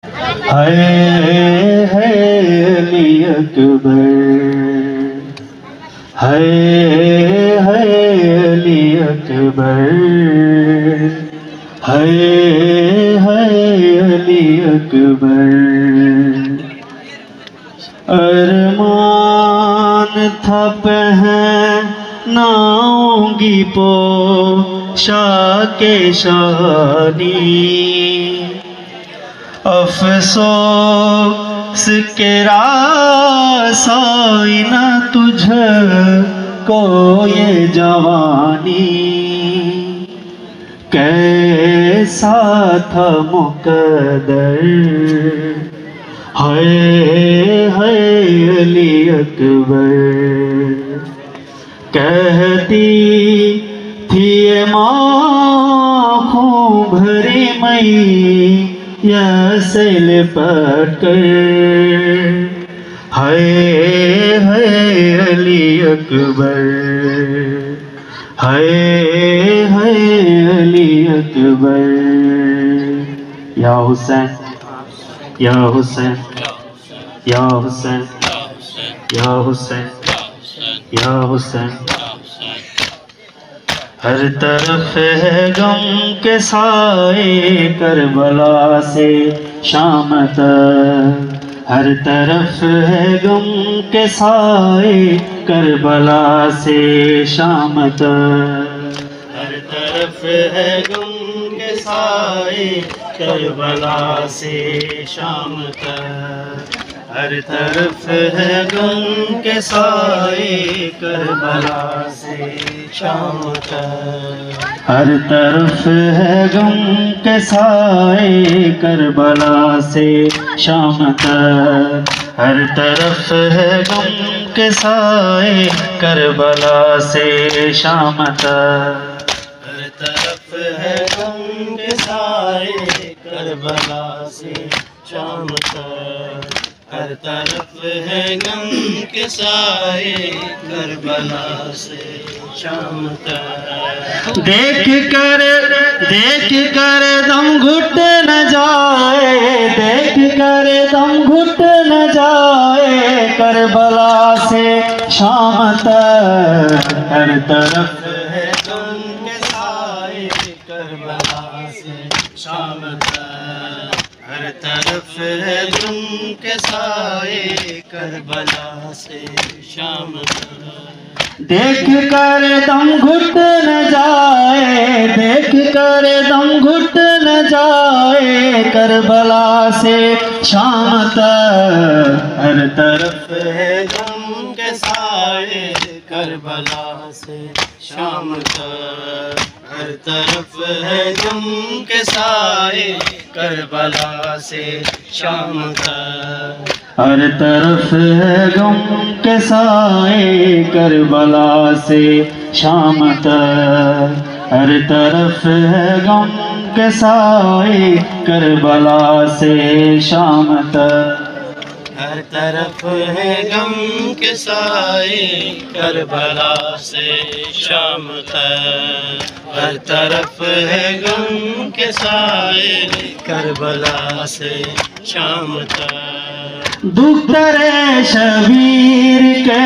ہے علی اکبر، ہے علی اکبر، ہے علی اکبر۔ ارمان تھا پہناؤں گی پوشاک شانی، افسوس کہ رسائی نہ تجھ کو یہ جوانی، کیسا تھا مقدر، ہے علی اکبر۔ کہتی تھی یہ ماں خوں بھری میاں سے لپٹ کر، ہے علی اکبر، ہے علی اکبر۔ یا حسین یا حسین یا حسین یا حسین یا حسین۔ ہر طرف ہے غم کے سائے کربلا سے شام تک، ہر طرف ہے غم کے سائے کربلا سے شام تک، ہر طرف ہے غم کے سائے کربلا سے شام تک، ہر طرف ہے غم کے سائے کربلا سے شام تک، ہر طرف ہے غم کے سائے کربلا سے شام تک، ہر طرف ہے غم کے سائے کربلا سے شام تک، ہر طرف ہے غم کے سائے کربلا سے شام تک، ہر طرف ہے غم کے سائے کربلا سے شام تک۔ دیکھ کر دم گھٹ نہ جائے، دیکھ کر دم گھٹ نہ جائے کربلا سے شام تک، ہر طرف ہے غم کے سائے کربلا سے شام تک، ہر طرف ہے غم کے سائے کربلا سے شام تک۔ دیکھ کر دم گھٹ نہ جائے، دیکھ کر دم گھٹ نہ جائے کربلا سے شام تک، ہر طرف ہے غم کے سائے کربلا سے شام تک، ہر طرف ہے غم کے سائے کربلا سے شام تک، ہر طرف ہے غم کے سائے کربلا سے شام تک، ہر طرف ہے غم کے سائے کربلا سے شام تک، ہر طرف ہے غم کے سائے کربلا سے شام تک، ہر طرف ہے غم کے سائے کربلا سے شام تک۔ دختر شبیر کے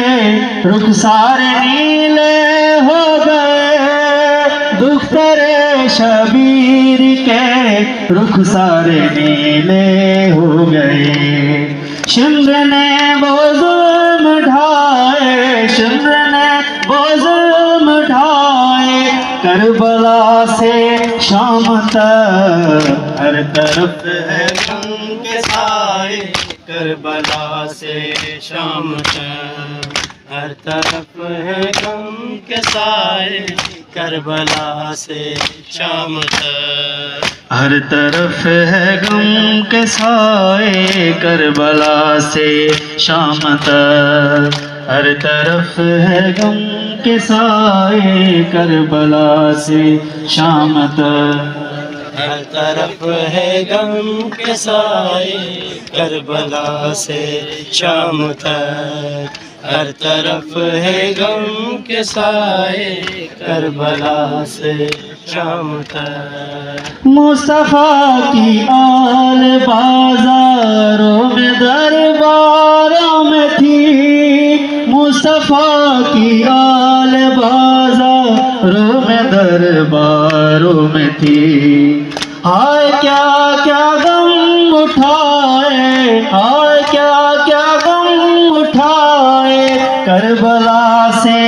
رخسار نیلے ہو گئے، دختر شبیر کے رخسار نیلے ہو گئے، شمر نے وہ ظلم ڈھائے، شمر نے وہ ظلم ڈھائے کربلا سے شام تک، ہر طرف ہے غم کے سائے کربلا سے شام تک، ہر طرف ہے غم کے سائے کربلا سے شام تک، ہر طرف ہے غم کے سائے کربلا سے شام تک، ہر طرف ہے غم کے سائے کربلا سے شام تک، ہر طرف ہے غم کے سائے کربلا سے شام تک، ہر طرف ہے غم کے سائے کربلا سے شام تک مصطفیٰ کی آل بازاروں میں درباروں میں تھی، مصطفیٰ کی آل بازاروں میں درباروں میں تھی۔ ہائے کیا کیا غم اٹھائے، ہائے کیا کیا غم اٹھائے، کربلا سے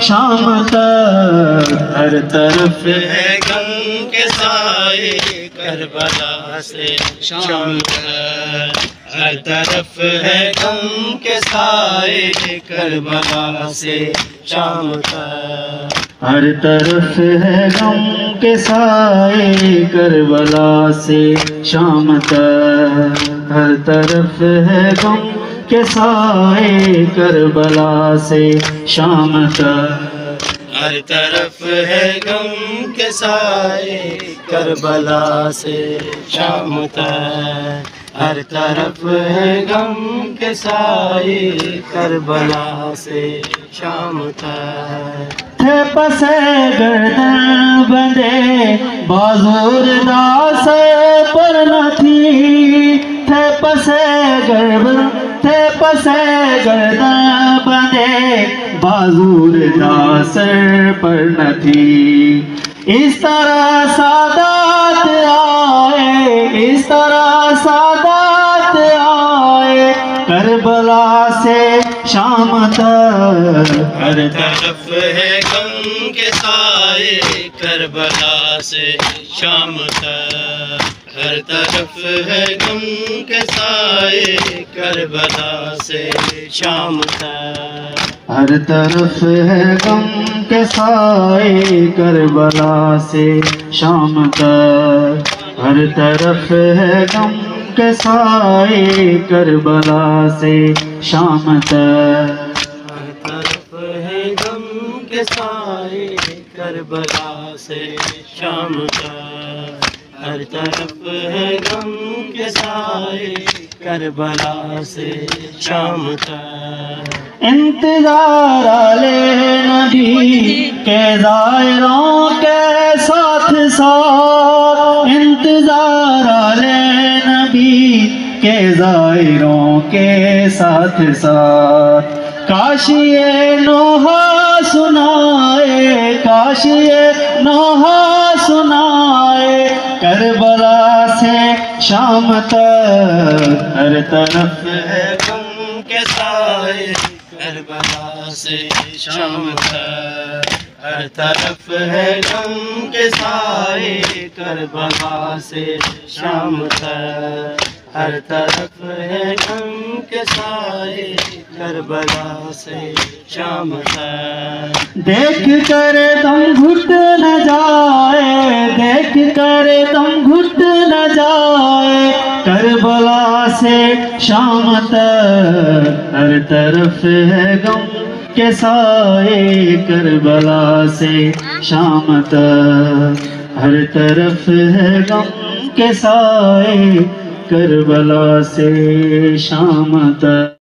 شام تک ہر طرف ہے غم کے سائے، کربلا سے شام تک ہر طرف ہے غم کے سائے، کربلا سے شام تک ہر طرف ہے غم کے سائے، کربلا سے شام تک ہر طرف ہے غم کے سائے، کربلا سے شام تک ہر طرف ہے غم کے سائے، کربلا سے شام تک ہر طرف ہے غم کے سائے، کربلا سے شام تک تھے پسے گردن بندے بازور داس پر نہ تھی، تھے پسے گردن بندے بازور داس پر نہ تھی۔ اس طرح سادات آئے، اس طرح سادات آئے، کربلا سے شام تک ہر طرف ہے غم کے سائے، کربلا سے شام تک ہر طرف ہے غم کے سائے، کربلا سے شام تک ہر طرف ہے غم کے سائے، کربلا سے شام تک ہر طرف ہے غم کے سائے، کربلا سے شام تک ہر طرف ہے غم کے سائے، کربلا سے شام تک ہر طرف ہے غم کے سائے، کربلا سے شام تک انتظار آلے نبی کے زائروں کے ساتھ ساتھ، انتظار آلے نبی کے زائروں کے ساتھ ساتھ، کاش یہ نوحہ سنائے، کاش یہ نوحہ سنائے، کربلا سے شام تک ہر طرف ہے غم کے سائے، کربلا سے شام تک ہر طرف ہے غم کے سائے، کربلا سے شام تک ہر طرف ہے غم کے سائے، کربلا سے شام تک دیکھ کر دم گھٹ نہ جائے، دیکھ کر دم گھٹ نہ جائے، کربلا سے شام تک ہر طرف ہے غم کے سائے، کربلا سے شام تک ہر طرف ہے غم کے سائے، کربلا سے شام تک